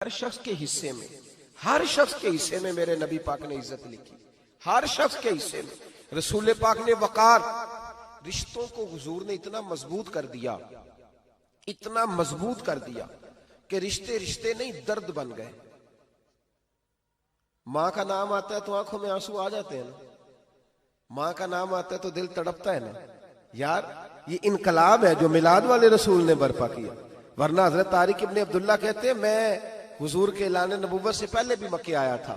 हर शख्स के हिस्से में, हर शख्स के हिस्से में मेरे नबी पाक ने इज्जत लिखी। हर शख्स के हिस्से में रसूल पाक ने वकार, रिश्तों को हुजूर ने इतना मजबूत कर दिया, इतना मजबूत कर दिया कि रिश्ते रिश्ते नहीं दर्द बन गए। मां का नाम आता है तो आंखों में आंसू आ जाते हैं ना, मां का नाम आता है तो दिल तड़पता है ना। यार ये इनकलाब है जो मिलाद वाले रसूल ने बर्पा किया। वरना हजरत तारिक इब्ने अब्दुल्ला कहते हैं मैं हुजूर के ऐलान नबूवत से पहले भी मक्के आया था।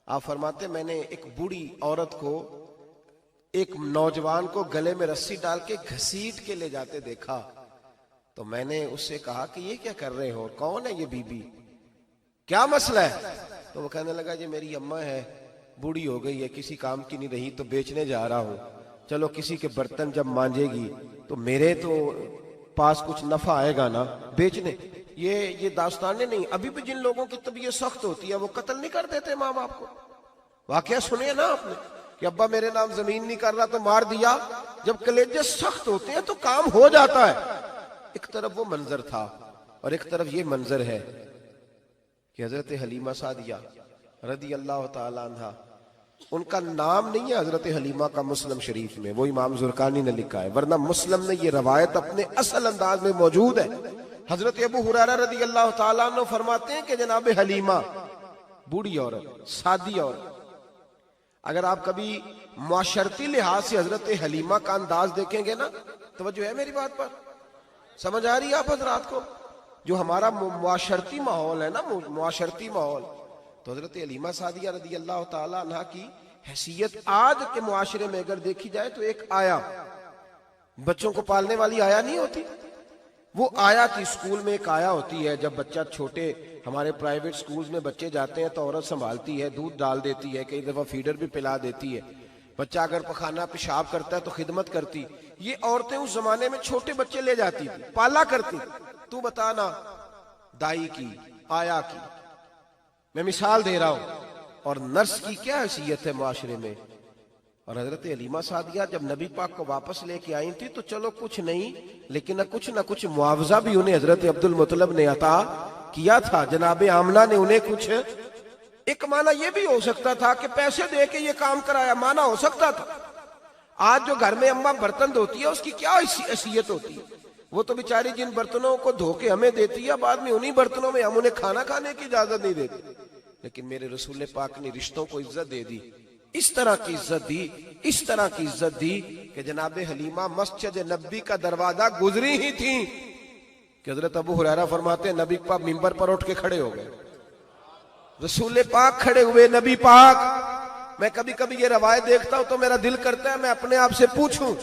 आप फरमाते मैंने एक बूढ़ी औरत को, एक नौजवान को गले में रस्सी डाल के घसीट के ले जाते देखा, तो मैंने उससे कहा कि ये क्या कर रहे हो, कौन है ये बीबी, क्या मसला है? तो वो कहने लगा जी मेरी अम्मा है, बूढ़ी हो गई है, किसी काम की नहीं रही तो बेचने जा रहा हूं, चलो किसी के बर्तन जब मांजेगी तो मेरे तो पास कुछ नफा आएगा ना बेचने। ये दास्तानें नहीं, अभी भी जिन लोगों की तबीयत सख्त होती है वो कत्ल नहीं कर देते माँ बाप को। वाकया सुने ना आपने कि अब्बा मेरे नाम जमीन नहीं कर रहा तो मार दिया। जब कलेजे सख्त होते हैं तो काम हो जाता है। एक तरफ वो मंजर था और एक तरफ ये मंजर है कि हजरत हलीमा सादिया रदी अल्लाह ताला अन्हा, उनका नाम नहीं है हजरत हलीमा का मुस्लिम शरीफ में, वो इमाम जुरकानी ने लिखा है, वरना मुस्लिम में ये रवायत अपने असल अंदाज में मौजूद है। हजरत अबू हुरैरा रदी अल्लाह ताला अन्हु फरमाते हैं कि जनाब हलीमा बूढ़ी औरत, सादी औरत। अगर आप कभी मुआशरती लिहाज से हजरत हलीमा का अंदाज देखेंगे ना, तवज्जो है मेरी बात पर, समझ आ रही है आप हजरात को? जो हमारा मुआशरती माहौल है ना, मुआशरती माहौल, तो हजरत हलीमा सादिया रदी अल्लाह ताला अन्हा की हैसियत आज के मुआशरे में अगर देखी जाए तो एक आया, बच्चों को पालने वाली आया नहीं होती, वो आया थी। स्कूल में एक आया होती है, जब बच्चा छोटे हमारे प्राइवेट स्कूल्स में बच्चे जाते हैं तो औरत संभालती है, दूध डाल देती है, कई दफा फीडर भी पिला देती है। बच्चा अगर पखाना पेशाब करता है तो खिदमत करती। ये औरतें उस जमाने में छोटे बच्चे ले जाती थी, पाला करती। तू बताना दाई की, आया की, मैं मिसाल दे रहा हूं, और नर्स की क्या हैसियत है मुआशरे में। और हजरत हलीमा सादिया जब नबी पाक को वापस लेके आई थी तो चलो कुछ नहीं, लेकिन ना कुछ मुआवजा भी उन्हें हजरत अब्दुल मुत्तलिब ने अता किया था। जनाबे आमना ने उन्हें कुछ, एक माना यह भी हो सकता था कि पैसे दे के ये काम कराया, माना हो सकता था। आज जो घर में अम्मा बर्तन धोती है उसकी क्या हैसियत होती है? वो तो बेचारी जिन बर्तनों को धो के हमें देती है, बाद में उन्हीं बर्तनों में हम उन्हें खाना खाने की इजाजत नहीं देते। लेकिन मेरे रसूल पाक ने रिश्तों को इज्जत दे दी, इस तरह की इज्जत दी, इस तरह की इज्जत दी कि जनाबे हलीमा मस्जिद नबी का दरवाजा गुजरी ही थी कि हजरत अबू हुरैरा फरमाते हैं नबी पाक मिंबर पर उठ के खड़े हो गए। रसूल पाक खड़े हुए, नबी पाक। मैं कभी कभी ये रवायत देखता हूं तो मेरा दिल करता है मैं अपने आप से पूछूं,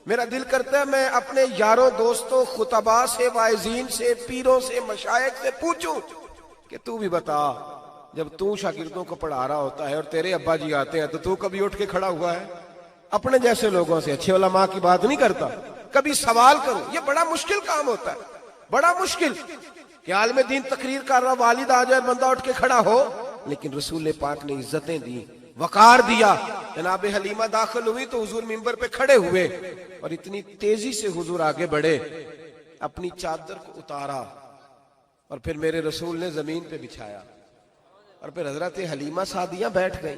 मेरा दिल करता है मैं अपने यारों दोस्तों खुतबा से, वाइजीन से, पीरों से, मशाइख से पूछूं कि तू भी बता, जब तू शागिर्दों को पढ़ा रहा होता है और तेरे अब्बा जी आते हैं तो तू कभी उठ के खड़ा हुआ है? अपने जैसे लोगों से, अच्छे उलमा की बात नहीं करता, कभी सवाल करो। ये बड़ा मुश्किल काम होता है, बड़ा मुश्किल कि आलिम दीन तकरीर कर रहा, वालिद आ जाए, बंदा उठ के खड़ा हो। लेकिन रसूल पाक ने इज्जतें दी, वकार दिया। जनाब हलीमा दाखिल हुई तो हुजूर मिंबर पे खड़े हुए और इतनी तेजी से हुजूर आगे बढ़े, अपनी चादर को उतारा और फिर मेरे रसूल ने जमीन पे बिछाया और फिर हजरत हलीमा सादिया बैठ गई।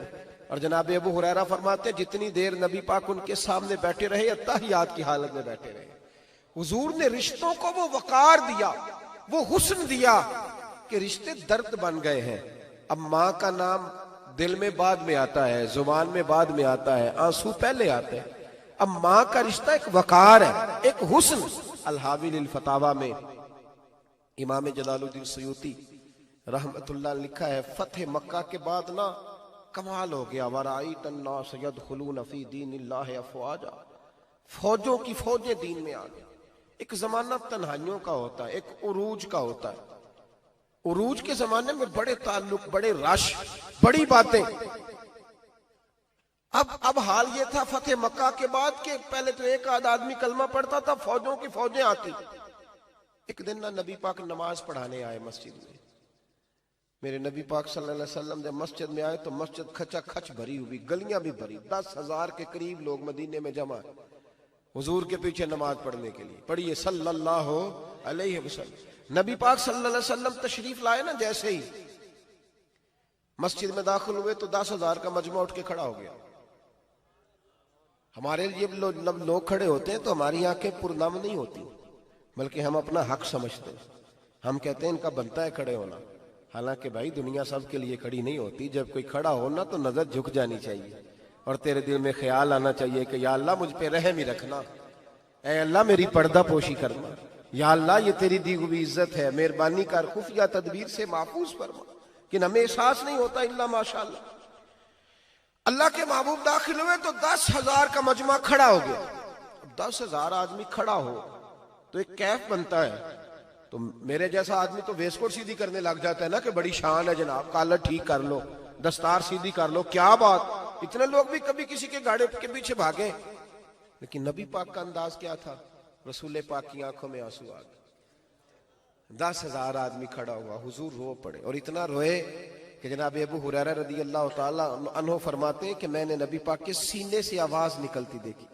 और जनाब अबू हुरैरा फरमाते जितनी देर नबी पाक उनके सामने बैठे रहे, अत्तहियात की हालत में बैठे रहे। हुजूर ने रिश्तों को वो वकार दिया, वो हुस्न दिया कि रिश्ते दर्द बन गए हैं। अब माँ का नाम दिल में बाद में आता है, जुबान में बाद में आता है, आंसू पहले आते हैं। अब माँ का रिश्ता एक वकार है, एक हुस्न। अल-हावी लिल फतावा में इमाम जलालुद्दीन सयूती रहमतुल्लाह लिखा है, फतेह मक्का के बाद ना कमाल हो गया, वराईत अन्नास यदखुलून फी दीनिल्लाहि अफवाजा, फौजों की फौजें दीन में आ गई। एक जमाना तन्हाइयों का होता है, एक उरूज का होता है। उरूज के जमाने में बड़े ताल्लुक, बड़े रश, बड़ी बातें। अब हाल ये था फतेह मक्का के बाद के पहले तो एक आध आदमी कलमा पढ़ता था, फौजों की फौजें आती। एक दिन ना नबी पाक नमाज पढ़ाने आए मस्जिद में। मेरे नबी पाक सल्लल्लाहु अलैहि वसल्लम जब मस्जिद में आए तो मस्जिद खचा खच भरी हुई, गलियां भी भरी, 10,000 के करीब लोग मदीने में जमा है। हुजूर के पीछे नमाज पढ़ने के लिए। पढ़िए सल्लल्लाहु अलैहि वसल्लम। नबी पाक सल्लल्लाहु अलैहि वसल्लम तशरीफ लाए ना, जैसे ही मस्जिद में दाखिल हुए तो 10,000 का मजमा उठ के खड़ा हो गया। हमारे लिए लोग खड़े होते हैं तो हमारी आंखें पुरनम नहीं होती, बल्कि हम अपना हक समझते हैं। हम कहते हैं इनका बनता है खड़े होना। हालांकि भाई दुनिया सब के लिए खड़ी नहीं होती। जब कोई खड़ा हो ना तो नजर झुक जानी चाहिए और तेरे दिल में ख्याल आना चाहिए कि या अल्लाह मुझ पे रहम ही रखना, ऐ अल्लाह मेरी पर्दा पोशी करना, या अल्लाह ये तेरी दी हुई इज्जत है, मेहरबानी कर, खुफिया तदबीर से महफूज फरमा। कि हमें एहसास नहीं होता इल्ला माशाअल्लाह। अल्लाह के महबूब दाखिल हुए तो 10,000 का मजमा खड़ा हो गया। 10,000 आदमी खड़ा हो तो एक कैफ बनता है। तो मेरे जैसा आदमी तो वेस्टकोट सीधी करने लग जाता है ना कि बड़ी शान है जनाब, कॉलर ठीक कर लो, दस्तार सीधी कर लो, क्या बात। इतने लोग भी कभी किसी के गाड़े के पीछे भागे। लेकिन नबी पाक का अंदाज क्या था? रसूल पाक की आंखों में आंसू आ गए। 10,000 आदमी खड़ा हुआ, हुजूर रो पड़े और इतना रोए कि जनाब अबू हुरैरा रदी अल्लाह ताला अन्हु फरमाते हैं कि मैंने नबी पाक के सीने से आवाज निकलती देखी।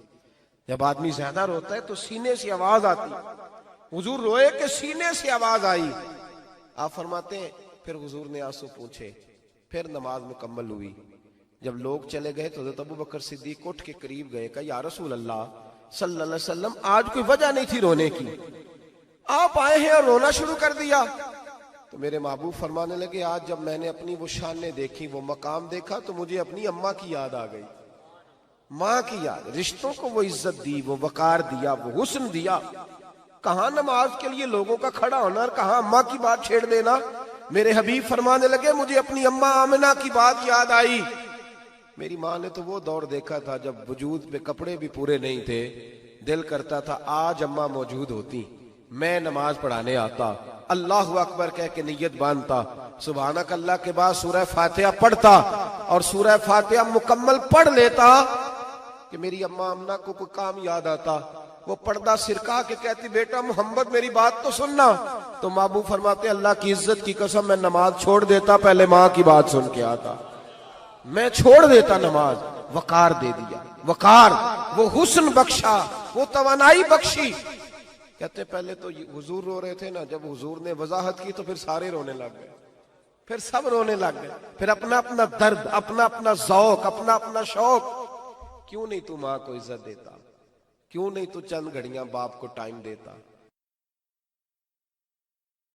जब आदमी ज्यादा रोता है तो सीने से आवाज आती। हुजूर रोए कि सीने से आवाज आई। आप फरमाते हैं फिर हुजूर ने आंसू पूछे, फिर नमाज मुकम्मल हुई। जब लोग चले गए तो हज़रत अबू बकर सिद्दीक उठ के करीब गए, कहा या रसूल अल्लाह सल्लल्लाहु अलैहि वसल्लम, आज कोई वजह नहीं थी रोने की, आप आए हैं और रोना शुरू कर दिया। तो मेरे महबूब फरमाने लगे, आज जब मैंने अपनी वो शानें देखी, वो मकाम देखा, तो मुझे अपनी अम्मा की याद आ गई, माँ की याद। रिश्तों को वो इज्जत दी, वो वकार दिया, वो हुस्न दिया। कहाँ नमाज के लिए लोगों का खड़ा होना और कहाँ अम्मा की बात छेड़ देना। मेरे हबीब फरमाने लगे, मुझे अपनी अम्मा आमिना की बात याद आई। मेरी माँ ने तो वो दौर देखा था जब वजूद पे कपड़े भी पूरे नहीं थे, दिल करता था आज अम्मा मौजूद होती, मैं नमाज पढ़ाने आता, अल्लाहु अकबर कह के नियत बांधता, सुभानक अल्लाह के बाद सूरह फातिहा पढ़ता और सूरह फातिहा मुकम्मल पढ़ लेता कि मेरी अम्मा अम्ना को कोई काम याद आता। वो पर्दा सिरका के कहती, बेटा मोहम्मद मेरी बात तो सुनना। तो महबूब फरमाते, अल्लाह की इज्जत की कसम मैं नमाज छोड़ देता, पहले माँ की बात सुन के आता। मैं छोड़ देता नमाज। वकार दे दिया, वकार, वो हुस्न बख्शा, वो तवानाई बख्शी। कहते पहले तो हुजूर रो रहे थे ना, जब हुजूर ने वजाहत की तो फिर सारे रोने लग गए, फिर सब रोने लग गए। फिर अपना अपना दर्द, अपना अपना ज़ौक, अपना अपना शौक। क्यों नहीं तू माँ को इज्जत देता? क्यों नहीं तू चंद घड़ियां बाप को टाइम देता?